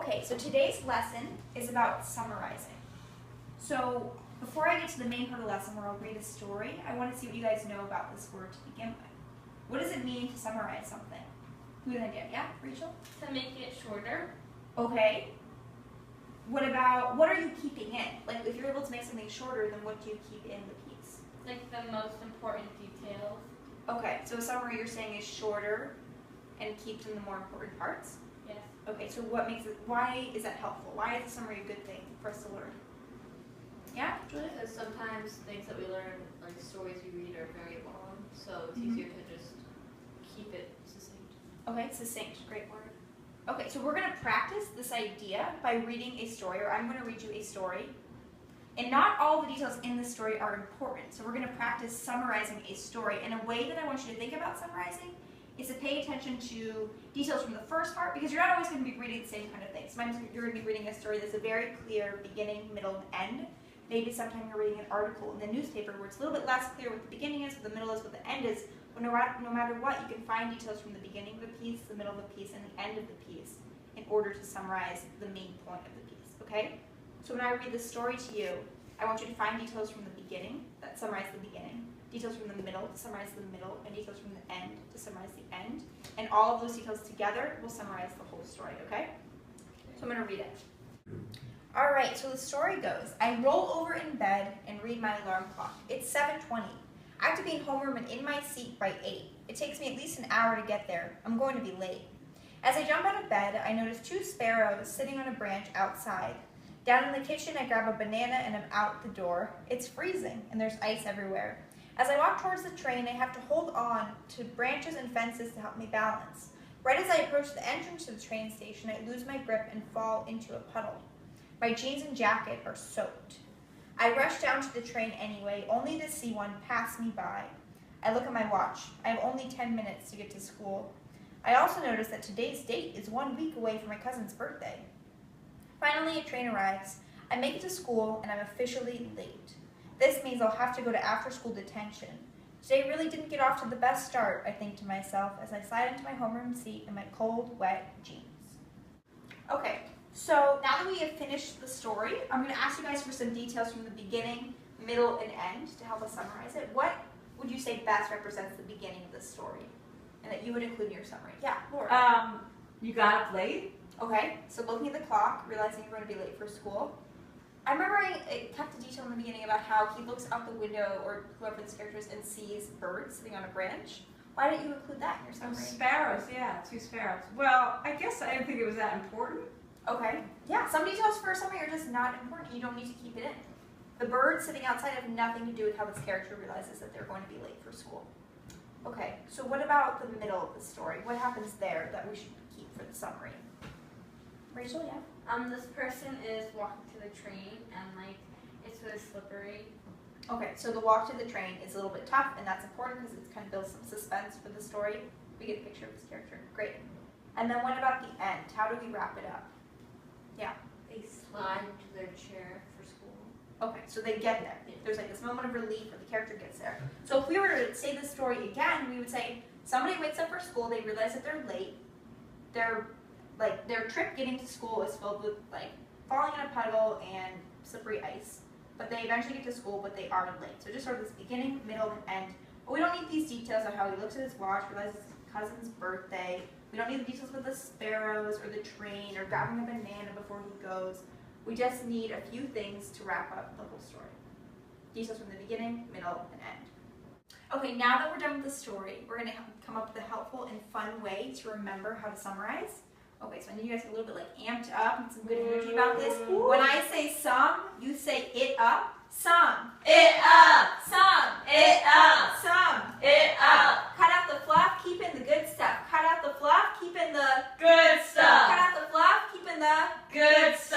Okay, so today's lesson is about summarizing. So before I get to the main part of the lesson where I'll read a story, I want to see what you guys know about this word to begin with. What does it mean to summarize something? Who has an idea? Yeah, Rachel? To make it shorter. Okay. What are you keeping in? Like if you're able to make something shorter, then what do you keep in the piece? Like the most important details. Okay, so a summary you're saying is shorter and keeps in the more important parts? Yes. Okay, so why is that helpful? Why is a summary a good thing for us to learn? Yeah, Julia? Because sometimes things that we learn, like stories we read, are very long, so it's easier to just keep it succinct. Okay, succinct, great word. Okay, so we're going to practice this idea by reading a story, or I'm going to read you a story. And not all the details in the story are important, so we're going to practice summarizing a story. And a way that I want you to think about summarizing is to pay attention to details from the first part, because you're not always going to be reading the same kind of thing. Sometimes you're going to be reading a story that's a very clear beginning, middle, and end. Maybe sometime you're reading an article in the newspaper where it's a little bit less clear what the beginning is, what the middle is, what the end is. But no matter what, you can find details from the beginning of the piece, the middle of the piece, and the end of the piece in order to summarize the main point of the piece, okay? So when I read the story to you, I want you to find details from the beginning that summarize the beginning, details from the middle to summarize the middle, and details from the end to summarize the end. And all of those details together will summarize the whole story, okay? So I'm going to read it. All right, so the story goes, I roll over in bed and read my alarm clock. It's 7:20. I have to be in homeroom and in my seat by 8. It takes me at least an hour to get there. I'm going to be late. As I jump out of bed, I notice 2 sparrows sitting on a branch outside. Down in the kitchen, I grab a banana and I'm out the door. It's freezing and there's ice everywhere. As I walk towards the train, I have to hold on to branches and fences to help me balance. Right as I approach the entrance to the train station, I lose my grip and fall into a puddle. My jeans and jacket are soaked. I rush down to the train anyway, only to see one pass me by. I look at my watch. I have only 10 minutes to get to school. I also notice that today's date is 1 week away from my cousin's birthday. Finally, a train arrives. I make it to school, and I'm officially late. This means I'll have to go to after-school detention. Today really didn't get off to the best start, I think to myself, as I slide into my homeroom seat in my cold, wet jeans. Okay. So now that we have finished the story, I'm going to ask you guys for some details from the beginning, middle, and end to help us summarize it. What would you say best represents the beginning of this story and that you would include in your summary? Yeah, Laura. You got up late. Okay, so looking at the clock, realizing you're going to be late for school. I remember I kept a detail in the beginning about how he looks out the window, or whoever this character is, and sees birds sitting on a branch. Why didn't you include that in your summary? Sparrows, yeah, 2 sparrows. Well, I guess I didn't think it was that important. Okay. Yeah, some details for a summary are just not important. You don't need to keep it in. The birds sitting outside have nothing to do with how this character realizes that they're going to be late for school. Okay, so what about the middle of the story? What happens there that we should keep for the summary? Rachel, yeah? This person is walking to the train and it's really slippery. Okay, so the walk to the train is a little bit tough, and that's important because it kind of builds some suspense for the story. We get a picture of this character. Great. And then what about the end? How do we wrap it up? Yeah. They slide into their chair for school. Okay, so they get there. There's like this moment of relief where the character gets there. So if we were to say this story again, we would say somebody wakes up for school, they realize that they're late. Their trip getting to school is filled with falling in a puddle and slippery ice. But they eventually get to school, but they are late. So just sort of this beginning, middle, and end. But we don't need these details of how he looks at his watch, realizes it's his cousin's birthday. We don't need the details with the sparrows or the train or grabbing a banana before he goes. We just need a few things to wrap up the whole story. Details from the beginning, middle, and end. Okay, now that we're done with the story, we're going to come up with a helpful and fun way to remember how to summarize. Okay, so I need you guys to get a little bit amped up and some good energy about this. When I say some, you say it up. Some. It up! Some. It up! Some. It up! Cut out the fluff, keep in the good stuff. Cut out the fluff, keep in the Good stuff! Cut out the fluff, keep in the Good stuff!